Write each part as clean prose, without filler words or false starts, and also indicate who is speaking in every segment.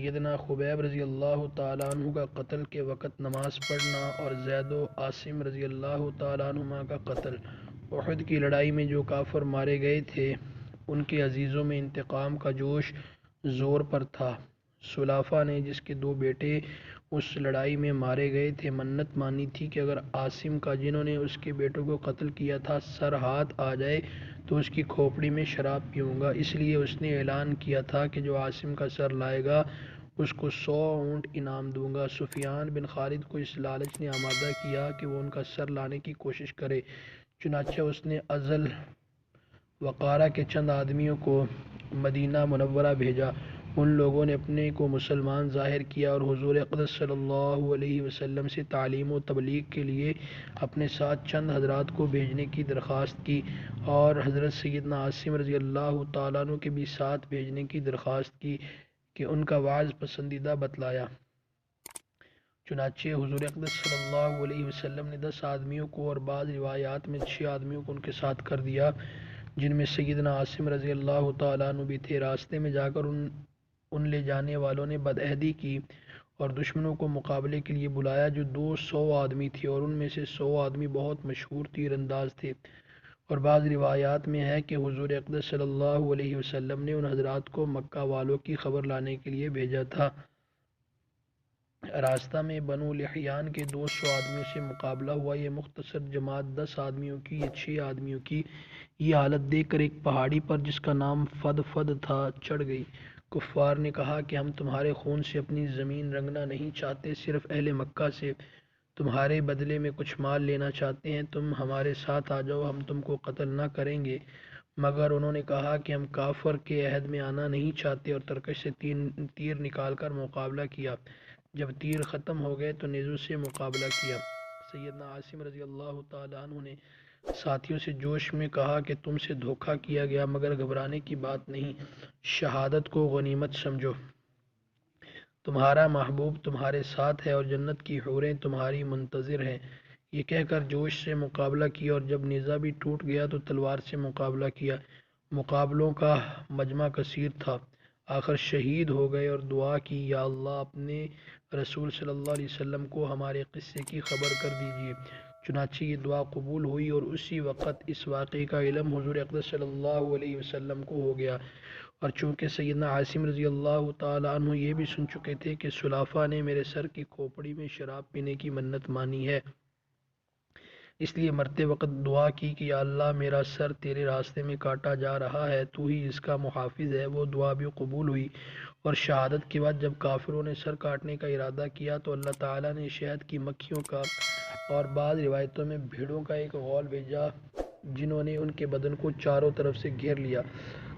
Speaker 1: سیدنا خبیب رضی اللہ تعالیٰ عنہ کا قتل کے وقت نماز پڑھنا اور زید و عاصم رضی اللہ تعالیٰ عنہما کا قتل۔ احد کی لڑائی میں جو کافر مارے گئے تھے ان کے عزیزوں میں انتقام کا جوش زور پر تھا۔ سلافہ نے، جس کے 2 بیٹے اس لڑائی میں مارے گئے تھے، منت مانی تھی کہ اگر عاصم کا، جنہوں نے اس کے بیٹوں کو قتل کیا تھا، سر ہاتھ آ جائے تو اس کی کھوپڑی میں شراب پیوں گا۔ اس لیے اس نے اعلان کیا تھا کہ جو عاصم کا سر لائے گا اس کو 100 اونٹ انعام دوں گا۔ سفیان بن خالد کو اس لالچ نے آمادہ کیا کہ وہ ان کا سر لانے کی کوشش کرے، چنانچہ اس نے ازل وقارہ کے چند آدمیوں کو مدینہ منورہ بھیجا۔ ان لوگوں نے اپنے کو مسلمان ظاہر کیا اور حضور اقدس صلی اللہ علیہ وسلم سے تعلیم و تبلیغ کے لیے اپنے ساتھ چند حضرات کو بھیجنے کی درخواست کی، اور حضرت سیدنا عاصم رضی اللہ تعالیٰ عنہ کے بھی ساتھ بھیجنے کی درخواست کی کہ ان کا وعظ پسندیدہ بتلایا۔ چنانچہ حضور اقدس صلی اللہ علیہ وسلم نے 10 آدمیوں کو اور بعض روایات میں 6 آدمیوں کو ان کے ساتھ کر دیا، جن میں سیدنا عاصم رضی اللہ تعالیٰ عنہ بھی تھے۔ راستے میں جا کر ان لے جانے والوں نے بدعہدی کی اور دشمنوں کو مقابلے کے لیے بلایا، جو 200 آدمی تھے، اور ان میں سے 100 آدمی بہت مشہور تیر انداز تھے۔ اور بعض روایات میں ہے کہ حضور اقدس صلی اللہ علیہ وسلم نے ان حضرات کو مکہ والوں کی خبر لانے کے لیے بھیجا تھا۔ راستہ میں بنو لحیان کے 200 آدمیوں سے مقابلہ ہوا۔ یہ مختصر جماعت 10 آدمیوں کی یا 6 آدمیوں کی یہ حالت دیکھ کر ایک پہاڑی پر، جس کا نام فد تھا، چڑھ گئی۔ کفار نے کہا کہ ہم تمہارے خون سے اپنی زمین رنگنا نہیں چاہتے، صرف اہل مکہ سے تمہارے بدلے میں کچھ مال لینا چاہتے ہیں۔ تم ہمارے ساتھ آ جاؤ، ہم تم کو قتل نہ کریں گے۔ مگر انہوں نے کہا کہ ہم کافر کے عہد میں آنا نہیں چاہتے، اور ترکش سے تیر نکال کر مقابلہ کیا۔ جب تیر ختم ہو گئے تو نیزوں سے مقابلہ کیا۔ سیدنا عاصم رضی اللہ تعالیٰ عنہ نے ساتھیوں سے جوش میں کہا کہ تم سے دھوکہ کیا گیا، مگر گھبرانے کی بات نہیں، شہادت کو غنیمت سمجھو۔ تمہارا محبوب تمہارے ساتھ ہے اور جنت کی حوریں تمہاری منتظر ہیں۔ یہ کہہ کر جوش سے مقابلہ کیا، اور جب نیزہ بھی ٹوٹ گیا تو تلوار سے مقابلہ کیا۔ مقابلوں کا مجمع کثیر تھا، آخر شہید ہو گئے اور دعا کی، یا اللہ اپنے رسول صلی اللہ علیہ وسلم کو ہمارے قصے کی خبر کر دیجیے۔ چنانچہ یہ دعا قبول ہوئی، اور اسی وقت اس واقعے کا علم حضور اقدس صلی اللہ علیہ وسلم کو ہو گیا۔ اور چونکہ سیدنا عاصم رضی اللہ تعالیٰ عنہ یہ بھی سن چکے تھے کہ سلافہ نے میرے سر کی کھوپڑی میں شراب پینے کی منت مانی ہے، اس لیے مرتے وقت دعا کی کہ یا اللہ میرا سر تیرے راستے میں کاٹا جا رہا ہے، تو ہی اس کا محافظ ہے۔ وہ دعا بھی قبول ہوئی، اور شہادت کے بعد جب کافروں نے سر کاٹنے کا ارادہ کیا تو اللہ تعالیٰ نے شہد کی مکھیوں کا اور بعض روایتوں میں بھیڑوں کا ایک غول بھیجا، جنہوں نے ان کے بدن کو چاروں طرف سے گھیر لیا۔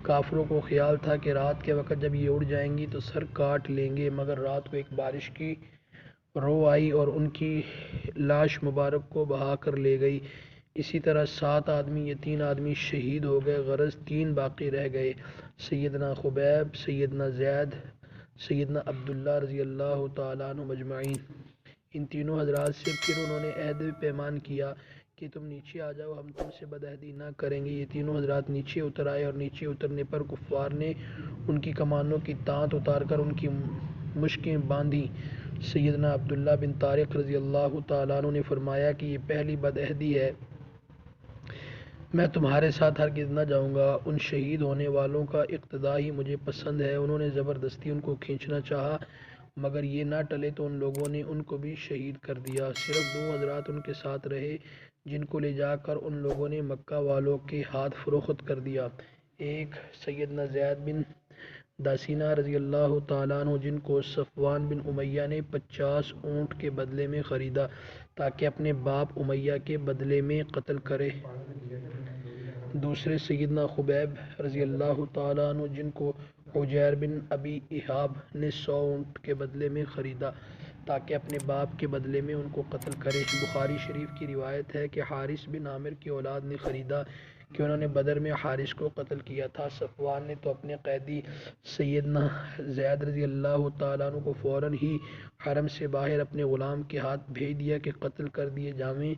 Speaker 1: کافروں کو خیال تھا کہ رات کے وقت جب یہ اڑ جائیں گی تو سر کاٹ لیں گے، مگر رات کو ایک بارش کی رو آئی اور ان کی لاش مبارک کو بہا کر لے گئی۔ اسی طرح 7 آدمی یا 3 آدمی شہید ہو گئے، غرض 3 باقی رہ گئے، سیدنا خبیب، سیدنا زید، سیدنا عبداللہ رضی اللہ تعالیٰ عنہ مجمعین۔ ان تینوں حضرات سے پھر انہوں نے عہد و پیمان کیا کہ تم نیچے آ جاؤ، ہم تم سے بدعہدی نہ کریں گے۔ یہ تینوں حضرات نیچے اتر آئے، اور نیچے اترنے پر کفار نے ان کی کمانوں کی تانت اتار کر ان کی مشکیں باندھیں۔ سیدنا عبداللہ بن طارق رضی اللہ تعالیٰ عنہ نے فرمایا کہ یہ پہلی بدعہدی ہے، میں تمہارے ساتھ ہرگز نہ جاؤں گا۔ ان شہید ہونے والوں کا اقتداء ہی مجھے پسند ہے۔ انہوں نے زبردستی ان کو کھینچنا چاہا، مگر یہ نہ ٹلے تو ان لوگوں نے ان کو بھی شہید کر دیا۔ صرف 2 حضرات ان کے ساتھ رہے، جن کو لے جا کر ان لوگوں نے مکہ والوں کے ہاتھ فروخت کر دیا۔ ایک سیدنا زید بن داسینہ رضی اللہ تعالیٰ عنہ، جن کو صفوان بن امیہ نے 50 اونٹ کے بدلے میں خریدا تاکہ اپنے باپ امیہ کے بدلے میں قتل کرے۔ دوسرے سیدنا خبیب رضی اللہ تعالیٰ عنہ، جن کو حجیر بن ابی احاب نے 100 اونٹ کے بدلے میں خریدا تاکہ اپنے باپ کے بدلے میں ان کو قتل کرے۔ بخاری شریف کی روایت ہے کہ حارث بن عامر کی اولاد نے خریدا کہ انہوں نے بدر میں حارث کو قتل کیا تھا۔ صفوان نے تو اپنے قیدی سیدنا زید رضی اللہ تعالیٰ عنہ کو فوراً ہی حرم سے باہر اپنے غلام کے ہاتھ بھیج دیا کہ قتل کر دیے جائیں۔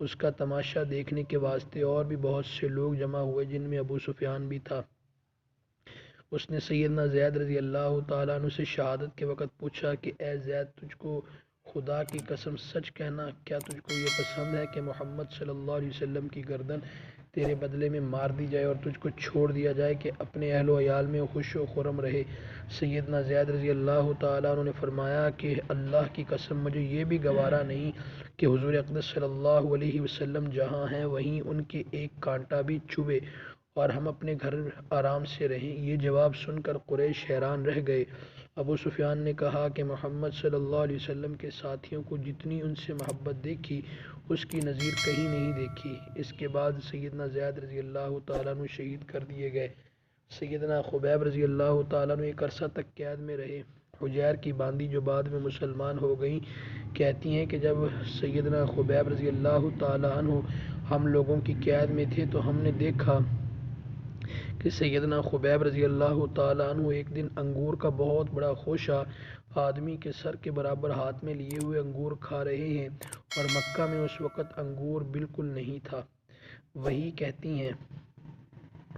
Speaker 1: اس کا تماشا دیکھنے کے واسطے اور بھی بہت سے لوگ جمع ہوئے، جن میں ابو سفیان بھی تھا۔ اس نے سیدنا زید رضی اللہ تعالیٰ عنہ سے شہادت کے وقت پوچھا کہ اے زید، تجھ کو خدا کی قسم سچ کہنا، کیا تجھ کو یہ پسند ہے کہ محمد صلی اللہ علیہ وسلم کی گردن تیرے بدلے میں مار دی جائے اور تجھ کو چھوڑ دیا جائے کہ اپنے اہل و عیال میں خوش و خرم رہے؟ سیدنا زید رضی اللہ تعالیٰ عنہ نے فرمایا کہ اللہ کی قسم مجھے یہ بھی گوارا نہیں کہ حضور اقدس صلی اللہ علیہ وسلم جہاں ہیں وہیں ان کے ایک کانٹا بھی چبھے اور ہم اپنے گھر آرام سے رہیں۔ یہ جواب سن کر قریش حیران رہ گئے۔ ابو سفیان نے کہا کہ محمد صلی اللہ علیہ وسلم کے ساتھیوں کو جتنی ان سے محبت دیکھی اس کی نظیر کہیں نہیں دیکھی۔ اس کے بعد سیدنا زید رضی اللہ تعالیٰ عنہ شہید کر دیے گئے۔ سیدنا خبیب رضی اللہ تعالیٰ عنہ ایک عرصہ تک قید میں رہے۔ حجیر کی باندی جو بعد میں مسلمان ہو گئیں کہتی ہیں کہ جب سیدنا خبیب رضی اللہ تعالیٰ عنہ ہم لوگوں کی قید میں تھے تو ہم نے دیکھا کہ سیدنا خبیب رضی اللہ تعالیٰ عنہ ایک دن انگور کا بہت بڑا خوشہ آدمی کے سر کے برابر ہاتھ میں لیے ہوئے انگور کھا رہے ہیں، اور مکہ میں اس وقت انگور بالکل نہیں تھا۔ وہی کہتی ہیں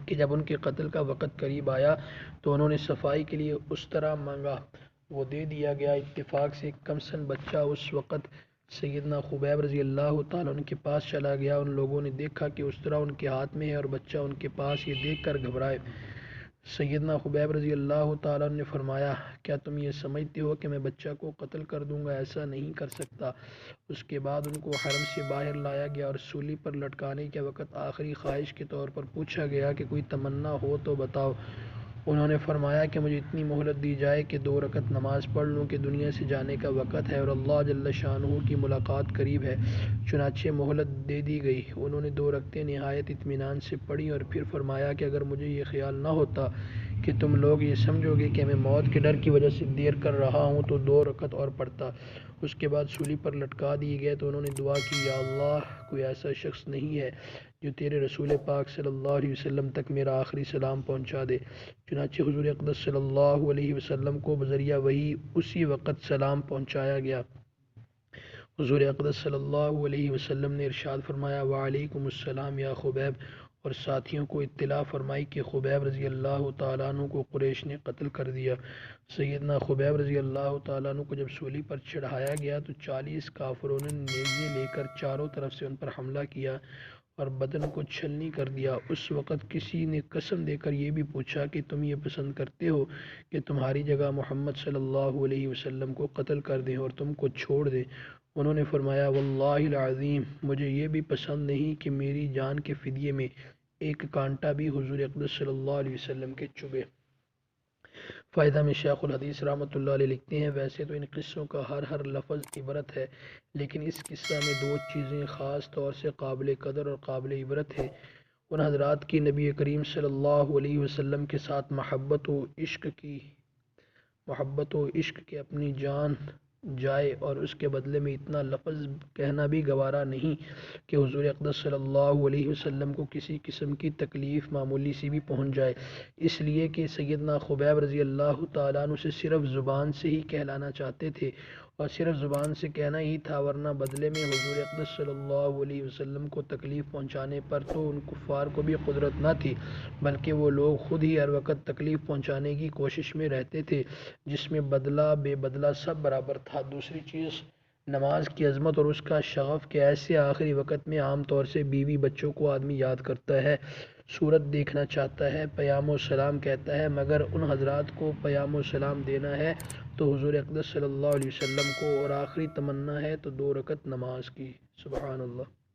Speaker 1: کہ جب ان کے قتل کا وقت قریب آیا تو انہوں نے صفائی کے لیے استرا مانگا، وہ دے دیا گیا۔ اتفاق سے ایک کمسن بچہ اس وقت سیدنا خبیب رضی اللہ تعالیٰ عنہ کے پاس چلا گیا۔ ان لوگوں نے دیکھا کہ استرا ان کے ہاتھ میں ہے اور بچہ ان کے پاس، یہ دیکھ کر گھبرائے۔ سیدنا خبیب رضی اللہ تعالیٰ عنہ نے فرمایا، کیا تم یہ سمجھتے ہو کہ میں بچہ کو قتل کر دوں گا؟ ایسا نہیں کر سکتا۔ اس کے بعد ان کو حرم سے باہر لایا گیا اور سولی پر لٹکانے کے وقت آخری خواہش کے طور پر پوچھا گیا کہ کوئی تمنا ہو تو بتاؤ۔ انہوں نے فرمایا کہ مجھے اتنی مہلت دی جائے کہ 2 رکعت نماز پڑھ لوں کہ دنیا سے جانے کا وقت ہے اور اللہ جل شانہ کی ملاقات قریب ہے۔ چنانچہ مہلت دے دی گئی۔ انہوں نے 2 رکعتیں نہایت اطمینان سے پڑھی اور پھر فرمایا کہ اگر مجھے یہ خیال نہ ہوتا کہ تم لوگ یہ سمجھو گے کہ میں موت کے ڈر کی وجہ سے دیر کر رہا ہوں تو 2 رکعت اور پڑھتا۔ اس کے بعد سولی پر لٹکا دیے گئے تو انہوں نے دعا کی، یا اللہ، کوئی ایسا شخص نہیں ہے جو تیرے رسول پاک صلی اللہ علیہ وسلم تک میرا آخری سلام پہنچا دے۔ چنانچہ حضور اقدس صلی اللہ علیہ وسلم کو بذریعہ وحی اسی وقت سلام پہنچایا گیا۔ حضور اقدس صلی اللہ علیہ وسلم نے ارشاد فرمایا، وعلیکم السلام یا خبیب، اور ساتھیوں کو اطلاع فرمائی کہ خبیب رضی اللہ تعالیٰ عنہ کو قریش نے قتل کر دیا۔ سیدنا خبیب رضی اللہ تعالیٰ عنہ کو جب سولی پر چڑھایا گیا تو 40 کافروں نے نیزے لے کر چاروں طرف سے ان پر حملہ کیا اور بدن کو چھلنی کر دیا۔ اس وقت کسی نے قسم دے کر یہ بھی پوچھا کہ تم یہ پسند کرتے ہو کہ تمہاری جگہ محمد صلی اللہ علیہ وسلم کو قتل کر دیں اور تم کو چھوڑ دیں؟ انہوں نے فرمایا، واللہ العظیم، مجھے یہ بھی پسند نہیں کہ میری جان کے فدیے میں ایک کانٹا بھی حضور اقدس صلی اللہ علیہ وسلم کے چبھے۔ فائدہ میں شیخ الحدیث رحمۃ اللہ علیہ لکھتے ہیں، ویسے تو ان قصوں کا ہر لفظ عبرت ہے، لیکن اس قصہ میں 2 چیزیں خاص طور سے قابل قدر اور قابل عبرت ہیں۔ ان حضرات کی نبی کریم صلی اللہ علیہ وسلم کے ساتھ محبت و عشق کے اپنی جان جائے اور اس کے بدلے میں اتنا لفظ کہنا بھی گوارا نہیں کہ حضور اقدس صلی اللہ علیہ وسلم کو کسی قسم کی تکلیف معمولی سی بھی پہنچ جائے، اس لیے کہ سیدنا خبیب رضی اللہ تعالیٰ عنہ سے صرف زبان سے ہی کہلانا چاہتے تھے اور صرف زبان سے کہنا ہی تھا، ورنہ بدلے میں حضور اقدس صلی اللہ علیہ وسلم کو تکلیف پہنچانے پر تو ان کفار کو بھی قدرت نہ تھی، بلکہ وہ لوگ خود ہی ہر وقت تکلیف پہنچانے کی کوشش میں رہتے تھے، جس میں بدلہ بے بدلہ سب برابر تھا۔ دوسری چیز، نماز کی عظمت اور اس کا شغف کہ ایسے آخری وقت میں عام طور سے بیوی بچوں کو آدمی یاد کرتا ہے، صورت دیکھنا چاہتا ہے، پیام و سلام کہتا ہے، مگر ان حضرات کو پیام و سلام دینا ہے تو حضور اقدس صلی اللہ علیہ وسلم کو، اور آخری تمنا ہے تو 2 رکعت نماز کی۔ سبحان اللہ۔